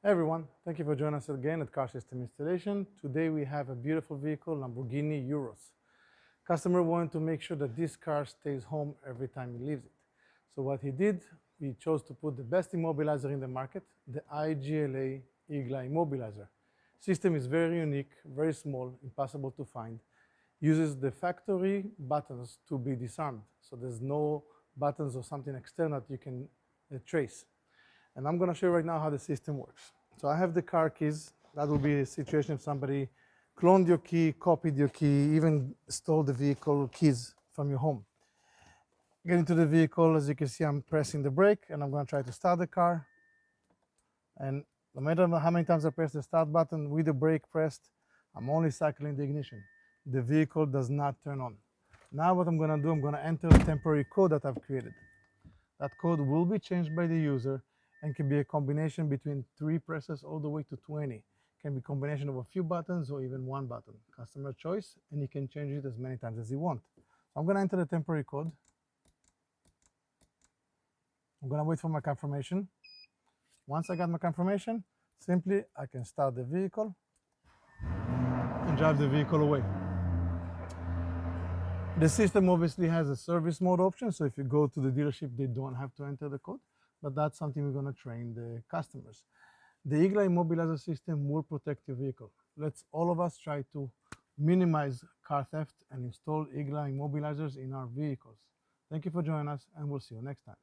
Hey everyone, thank you for joining us again at Car System Installation. Today we have a beautiful vehicle, Lamborghini Urus. Customer wanted to make sure that this car stays home every time he leaves it. So what he did, he chose to put the best immobilizer in the market, the IGLA Immobilizer. System is very unique, very small, impossible to find. Uses the factory buttons to be disarmed. So there's no buttons or something external that you can trace. And I'm going to show you right now how the system works. So I have the car keys. That will be a situation if somebody cloned your key, copied your key, even stole the vehicle keys from your home. Get into the vehicle. As you can see, I'm pressing the brake and I'm going to try to start the car. And no matter how many times I press the start button with the brake pressed, I'm only cycling the ignition. The vehicle does not turn on. Now what I'm going to do, I'm going to enter a temporary code that I've created. That code will be changed by the user and can be a combination between 3 presses all the way to 20. It can be a combination of a few buttons or even one button. Customer choice, and you can change it as many times as you want. So I'm going to enter the temporary code. I'm going to wait for my confirmation. Once I got my confirmation, simply I can start the vehicle and drive the vehicle away. The system obviously has a service mode option, so if you go to the dealership, they don't have to enter the code, but that's something we're going to train the customers. The IGLA Immobilizer system will protect your vehicle. Let's all of us try to minimize car theft and install IGLA Immobilizers in our vehicles. Thank you for joining us, and we'll see you next time.